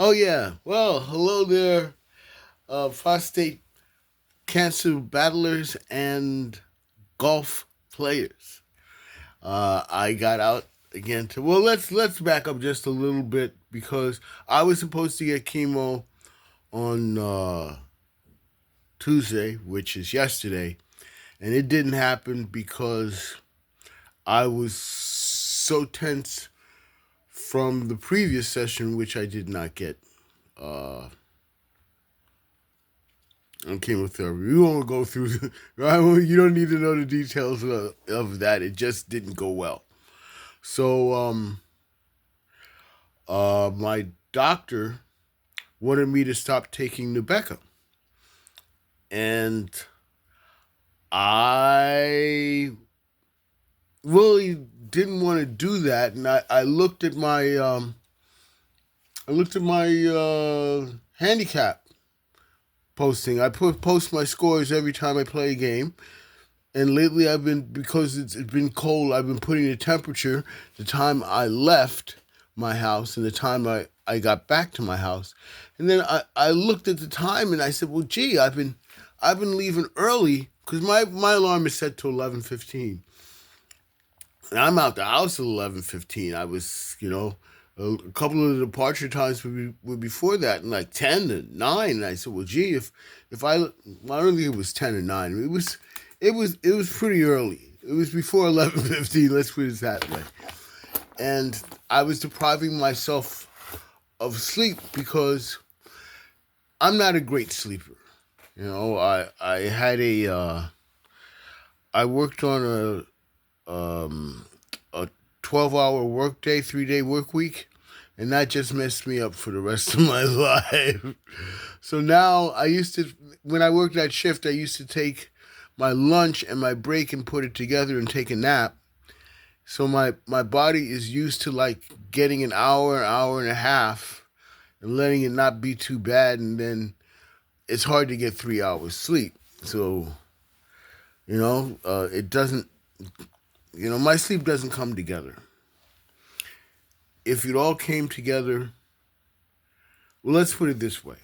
Oh yeah. Well, hello there, prostate cancer battlers and golf players. I got out again to well. Let's back up just a little bit because I was supposed to get chemo on Tuesday, which is yesterday, and it didn't happen because I was so tense from the previous session, which I did not get. Uh, on chemotherapy. We won't go through. Right? You don't need to know the details of that. It just didn't go well. So, my doctor wanted me to stop taking Nubeqa, and I really didn't want to do that. And I looked at my handicap posting. I post my scores every time I play a game. And lately, I've been because it's been cold. I've been putting the temperature, the time I left my house, and the time I got back to my house. And then I looked at the time and I said, "Well, gee, I've been leaving early because my alarm is set to 11:15, and I'm out the house at 11:15. I was, a couple of the departure times were before that, and like 10 to 9. And I said, "Well, gee, if I don't think it was 10 to 9. It was pretty early. It was before 11:15. Let's put it that way." And I was depriving myself of sleep because I'm not a great sleeper. I had I worked on a 12-hour workday, 3-day work week, and that just messed me up for the rest of my life. So now when I worked that shift, I used to take my lunch and my break and put it together and take a nap. So my body is used to like getting an hour and a half and letting it not be too bad, and then it's hard to get 3 hours sleep. So, it doesn't, my sleep doesn't come together. If it all came together, well, let's put it this way.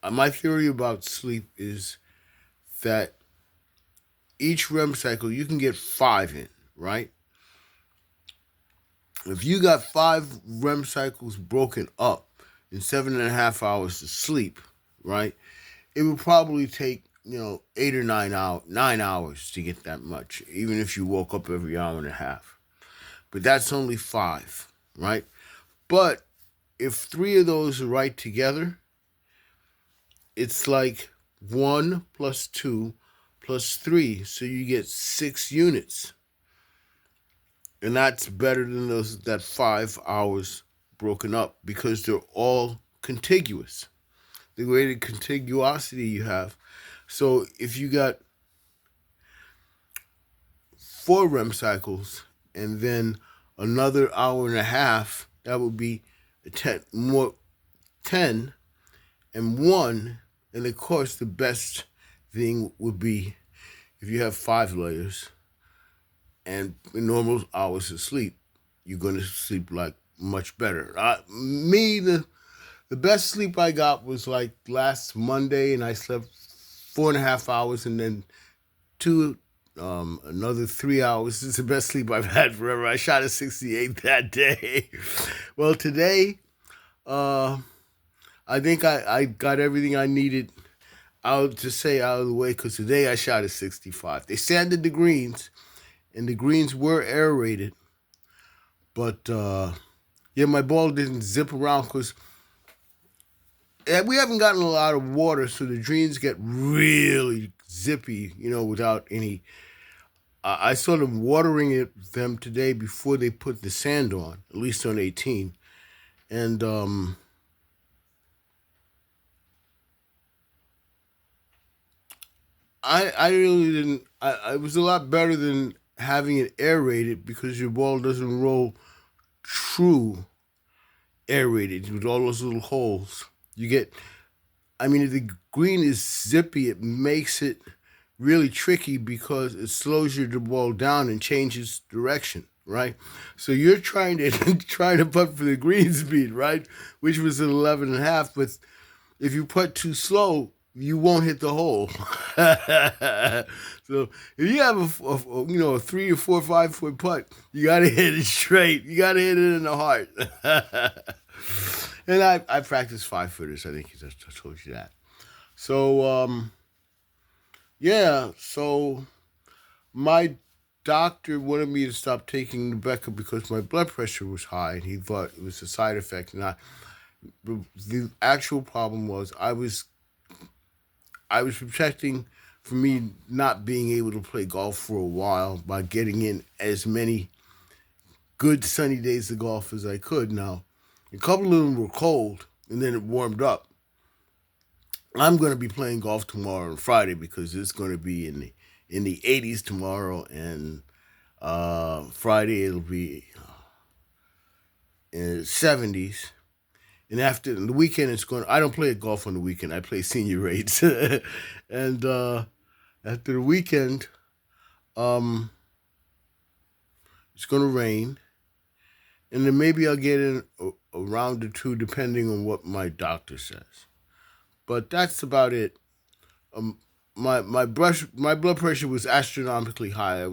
My theory about sleep is that each REM cycle, you can get 5 in, right? If you got 5 REM cycles broken up in 7.5 hours to sleep, right, it would probably take 8 or 9 hours to get that much, even if you woke up every hour and a half. But that's only 5, right? But if 3 of those are right together, it's like 1 plus 2 plus 3, so you get 6 units, and that's better than that 5 hours broken up because they're all contiguous. The greater contiguosity you have. So if you got 4 REM cycles and then another hour and a half, that would be 10 and 1. And of course, the best thing would be if you have 5 layers and normal hours of sleep, you're going to sleep like much better. The best sleep I got was like last Monday, and I slept 4.5 hours, and then another 3 hours. It's the best sleep I've had forever. I shot a 68 that day. Well, today, I think I got everything I needed out of the way because today I shot a 65. They sanded the greens, and the greens were aerated, but yeah, my ball didn't zip around because we haven't gotten a lot of water, so the greens get really zippy, without any. I saw them watering them today before they put the sand on, at least on 18, and I really didn't. I was a lot better than having it aerated because your ball doesn't roll true aerated with all those little holes. You get, I mean, if the green is zippy, it makes it really tricky because it slows your ball down and changes direction. right? So you're trying to trying to putt for the green speed, right? Which was an 11.5. But if you putt too slow, you won't hit the hole. So if you have a 3 or 4 or 5 foot putt, you got to hit it straight. You got to hit it in the heart. And I practice 5 footers. I think I told you that. So yeah. So my doctor wanted me to stop taking Nubeqa because my blood pressure was high, and he thought it was a side effect. And the actual problem was I was protecting from me not being able to play golf for a while by getting in as many good sunny days of golf as I could. Now, a couple of them were cold, and then it warmed up. I'm going to be playing golf tomorrow and Friday because it's going to be in the 80s tomorrow, and Friday it'll be in the 70s. And after the weekend, it's going. I don't play golf on the weekend. I play senior rates, and after the weekend, um, it's going to rain, and then maybe I'll get in a round or two, depending on what my doctor says. But that's about it. Um, my blood pressure was astronomically high.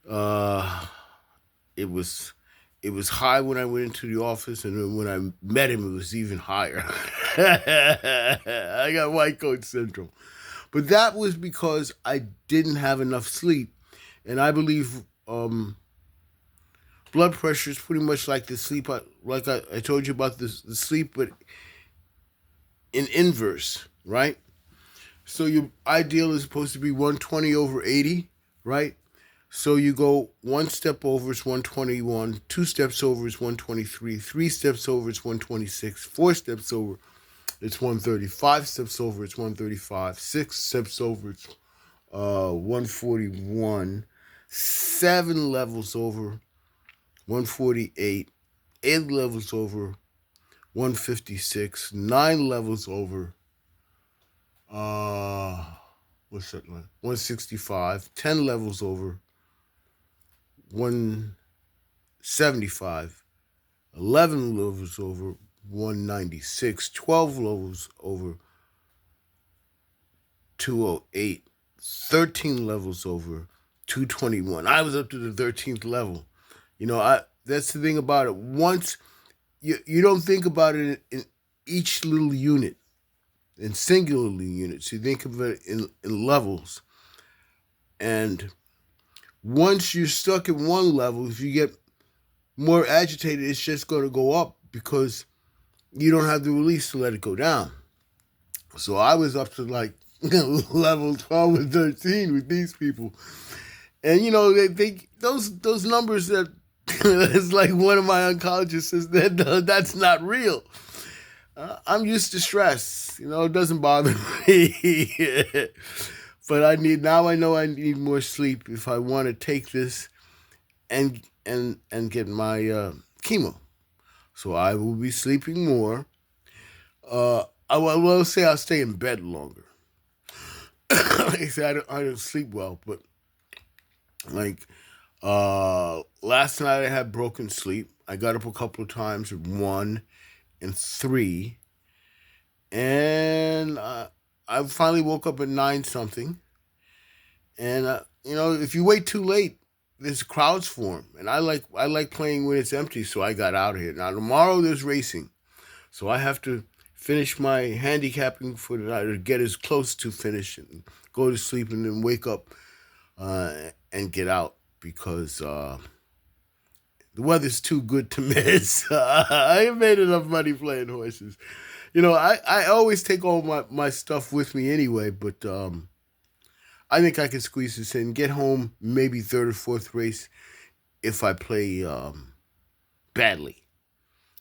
Uh, it was it was high when I went into the office, and then when I met him, it was even higher. I got white coat syndrome, but that was because I didn't have enough sleep, and I believe blood pressure is pretty much like the sleep. Like I told you about the sleep, but in inverse, right? So your ideal is supposed to be 120 over 80, right? So you go one step over is 121, 2 steps over is 123, 3 steps over is 126, 4 steps over it's 130, 5 steps over it's 135, 6 steps over it's 141, 7 levels over 148, 8 levels over 156, 9 levels over uh what's that one? 165, 10 levels over 175, 11 levels over 196, 12 levels over 208, 13 levels over 221. I was up to the 13th level. I that's the thing about it. Once you don't think about it in each little unit, in singular units. You think of it in levels. And once you're stuck at one level, if you get more agitated, it's just going to go up because you don't have the release to let it go down. So I was up to like level 12 and 13 with these people. And they those numbers that it's like one of my oncologists says that's not real. I'm used to stress. It doesn't bother me. But I know I need more sleep if I want to take this and get my chemo. So I will be sleeping more. I will say I'll stay in bed longer. Like I said, I don't sleep well, but like last night I had broken sleep. I got up a couple of times at 1 and 3, and I finally woke up at 9 something. And if you wait too late, there's crowds form, and I like playing when it's empty. So I got out of here. Now tomorrow there's racing, so I have to finish my handicapping for the night, or get as close to finish and go to sleep, and then wake up and get out because the weather's too good to miss. I have made enough money playing horses. I always take all my stuff with me anyway, but I think I can squeeze this in, get home maybe third or fourth race if I play badly.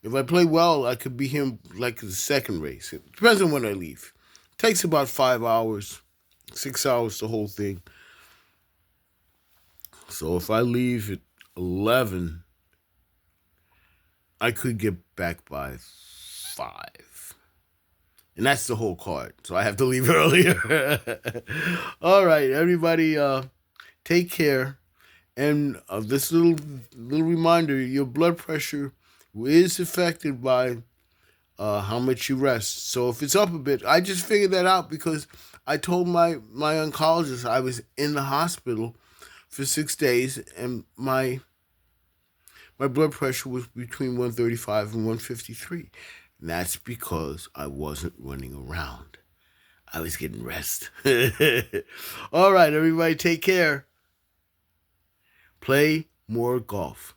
If I play well, I could be him like the second race. It depends on when I leave. It takes about 5 hours, 6 hours, the whole thing. So if I leave at 11, I could get back by 5. And that's the whole card. So I have to leave earlier. All right, everybody, take care. And this little reminder: your blood pressure is affected by how much you rest. So if it's up a bit, I just figured that out because I told my oncologist I was in the hospital for 6 days, and my blood pressure was between 135 and 153. And that's because I wasn't running around. I was getting rest. All right, everybody, take care. Play more golf.